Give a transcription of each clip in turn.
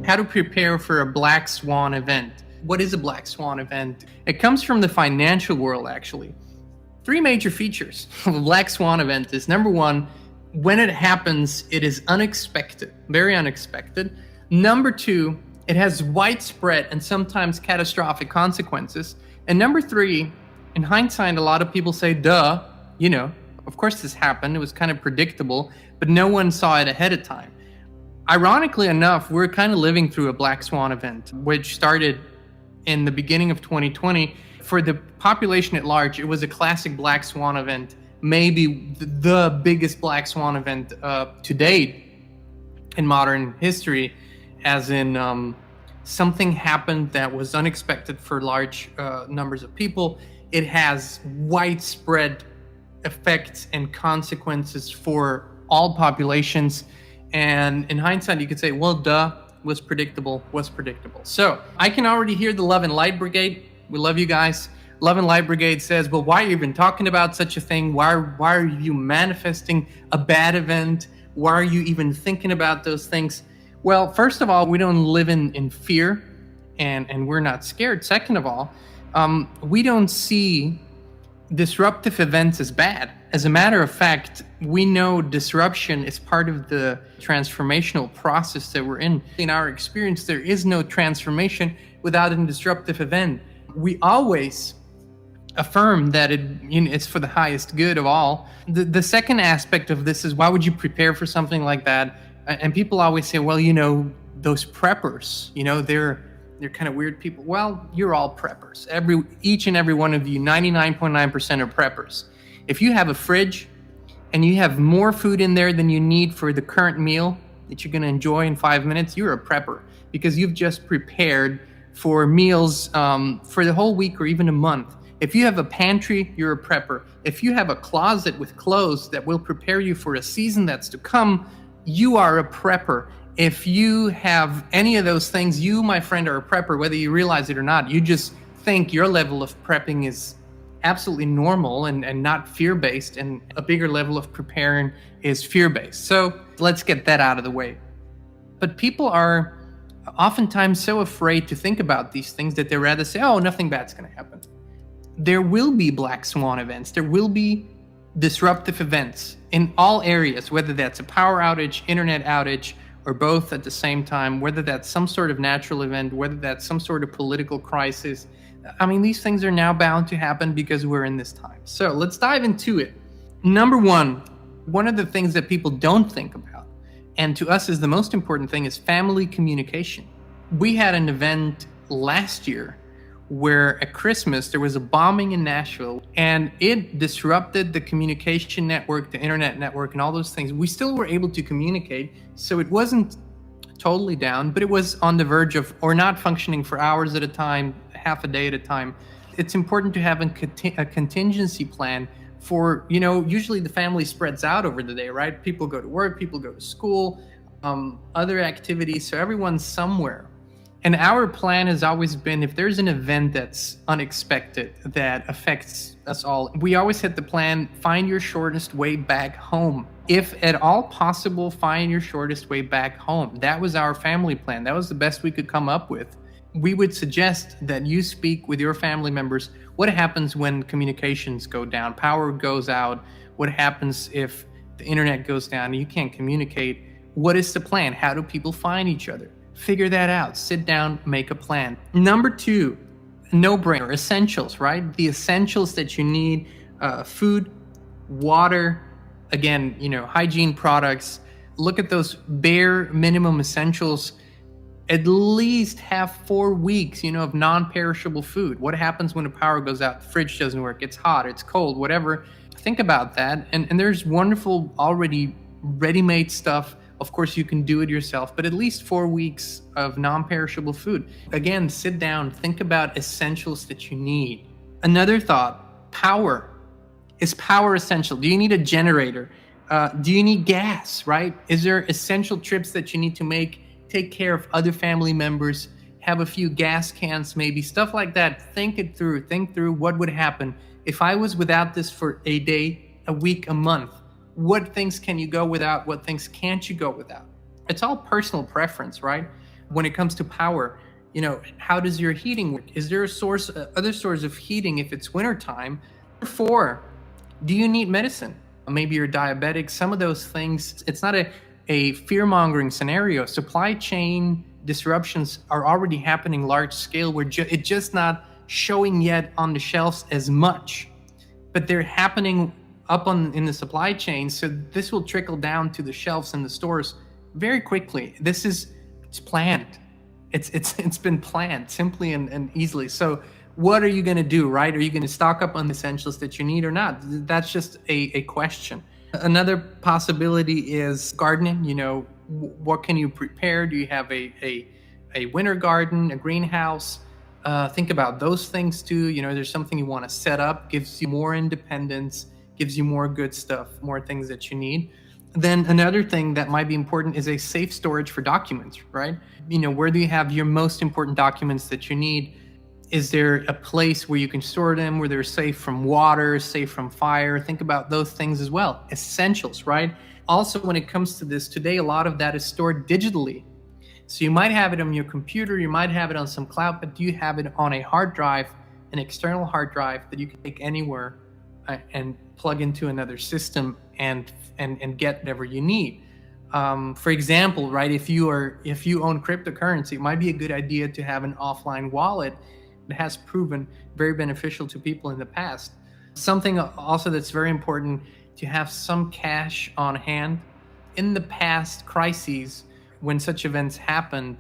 How to prepare for a black swan event. What is a black swan event? It comes from the financial world, actually. 3 major features of a black swan event is, number 1, when it happens, it is unexpected, very unexpected. Number 2, it has widespread and sometimes catastrophic consequences. And number 3, in hindsight, a lot of people say, duh, of course this happened. It was kind of predictable, but no one saw it ahead of time. Ironically enough, we're kind of living through a black swan event, which started in the beginning of 2020. For the population at large, it was a classic black swan event, maybe the biggest black swan event to date in modern history, as in something happened that was unexpected for large numbers of people. It has widespread effects and consequences for all populations. And in hindsight, you could say, well, duh, was predictable. So I can already hear the Love and Light Brigade. We love you guys. Love and Light Brigade says, well, why are you even talking about such a thing? Why are you manifesting a bad event? Why are you even thinking about those things? Well, first of all, we don't live in fear and we're not scared. Second of all, we don't see disruptive events as bad. As a matter of fact, we know disruption is part of the transformational process that we're in. In our experience, there is no transformation without a disruptive event. We always affirm that it's for the highest good of all. The second aspect of this is, why would you prepare for something like that? And people always say, well, those preppers, they're kind of weird people. Well, you're all preppers. Each and every one of you, 99.9% are preppers. If you have a fridge and you have more food in there than you need for the current meal that you're going to enjoy in 5 minutes, you're a prepper, because you've just prepared for meals for the whole week or even a month. If you have a pantry, you're a prepper. If you have a closet with clothes that will prepare you for a season that's to come, you are a prepper. If you have any of those things, you, my friend, are a prepper, whether you realize it or not. You just think your level of prepping is absolutely normal and not fear-based, and a bigger level of preparing is fear-based. So let's get that out of the way. But people are oftentimes so afraid to think about these things that they rather say, oh, nothing bad's going to happen. There will be black swan events. There will be disruptive events in all areas, whether that's a power outage, internet outage, or both at the same time, whether that's some sort of natural event, whether that's some sort of political crisis. I mean, these things are now bound to happen because we're in this time. So let's dive into it. Number 1, one of the things that people don't think about, and to us is the most important thing, is family communication. We had an event last year where at Christmas there was a bombing in Nashville, and it disrupted the communication network, the internet network, and all those things. We still were able to communicate, so it wasn't totally down, but it was on the verge of, or not functioning for hours at a time, half a day at a time. It's important to have a contingency plan for, usually the family spreads out over the day, right? People go to work, people go to school, other activities, so everyone's somewhere. And our plan has always been, if there's an event that's unexpected that affects us all, we always had the plan, find your shortest way back home. If at all possible, find your shortest way back home. That was our family plan. That was the best we could come up with. We would suggest that you speak with your family members. What happens when communications go down? Power goes out. What happens if the internet goes down and you can't communicate? What is the plan? How do people find each other? Figure that out. Sit down, make a plan. Number 2, no-brainer, essentials, right? The essentials that you need, food, water, again, hygiene products. Look at those bare minimum essentials. At least have 4 weeks, of non-perishable food. What happens when the power goes out? The fridge doesn't work. It's hot, it's cold, whatever. Think about that. And there's wonderful already ready-made stuff. Of course, you can do it yourself, but at least 4 weeks of non-perishable food. Again, sit down, think about essentials that you need. Another thought, power. Is power essential? Do you need a generator? Do you need gas, right? Is there essential trips that you need to make? Take care of other family members, have a few gas cans, maybe, stuff like that. Think it through. Think through what would happen if I was without this for a day, a week, a month. What things can you go without? What things can't you go without? It's all personal preference, right? When it comes to power, how does your heating work? Is there a other source of heating if it's wintertime? 4, do you need medicine? Maybe you're diabetic. Some of those things, it's not a fear-mongering scenario. Supply chain disruptions are already happening large scale. It's just not showing yet on the shelves as much, but they're happening up in the supply chain. So this will trickle down to the shelves in the stores very quickly. It's planned. It's been planned simply and easily. So what are you going to do, right? Are you going to stock up on the essentials that you need or not? That's just a question. Another possibility is gardening. What can you prepare? Do you have a winter garden, a greenhouse? Think about those things too. There's something you want to set up, gives you more independence, gives you more good stuff, more things that you need. Then another thing that might be important is a safe storage for documents, right? Where do you have your most important documents that you need? Is there a place where you can store them, where they're safe from water, safe from fire? Think about those things as well. Essentials, right? Also, when it comes to this, today, a lot of that is stored digitally. So you might have it on your computer, you might have it on some cloud, but do you have it on a hard drive, an external hard drive that you can take anywhere and plug into another system and get whatever you need? For example, right, if you own cryptocurrency, it might be a good idea to have an offline wallet. It has proven very beneficial to people in the past. Something also that's very important, to have some cash on hand. In the past crises, when such events happened,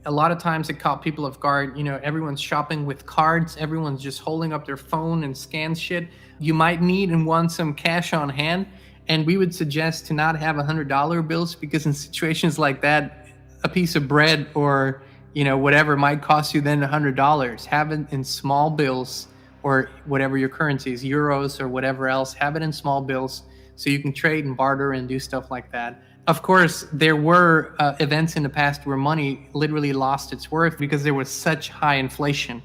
a lot of times it caught people off guard. Everyone's shopping with cards, everyone's just holding up their phone and scan shit. You might need and want some cash on hand, and we would suggest to not have $100 bills, because in situations like that, a piece of bread or whatever might cost you then $100. Have it in small bills, or whatever your currency is, euros or whatever else. Have it in small bills so you can trade and barter and do stuff like that. Of course, there were events in the past where money literally lost its worth because there was such high inflation.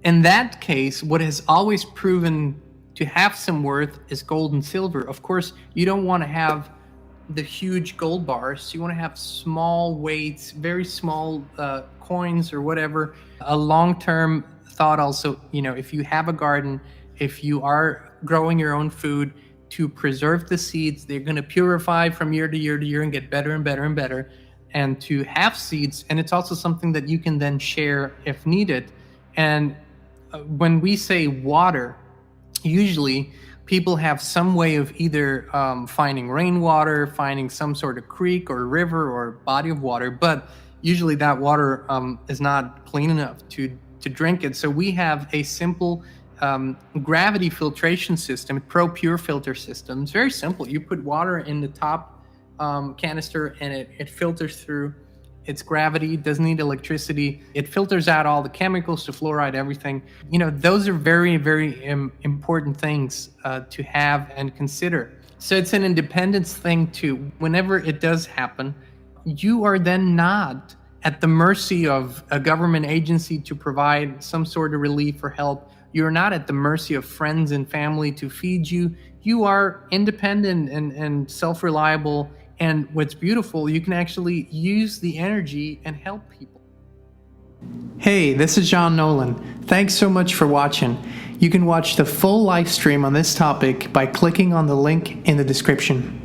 In that case, what has always proven to have some worth is gold and silver. Of course, you don't want to have the huge gold bars. You want to have small weights, very small coins or whatever. A long-term thought also, if you have a garden, if you are growing your own food, to preserve the seeds, they're going to purify from year to year to year and get better and better and better. And to have seeds, and it's also something that you can then share if needed. And when we say water, usually people have some way of either finding rainwater, finding some sort of creek or river or body of water, but usually that water is not clean enough to drink it. So we have a simple gravity filtration system, Pro-Pure filter system. It's very simple. You put water in the top canister and it filters through. It's gravity, doesn't need electricity. It filters out all the chemicals, the fluoride, everything. Those are very, very important things to have and consider. So it's an independence thing too. Whenever it does happen, you are then not at the mercy of a government agency to provide some sort of relief or help. You're not at the mercy of friends and family to feed you. You are independent and self-reliable. And what's beautiful, you can actually use the energy and help people. Hey, this is Jean Nolan. Thanks so much for watching. You can watch the full live stream on this topic by clicking on the link in the description.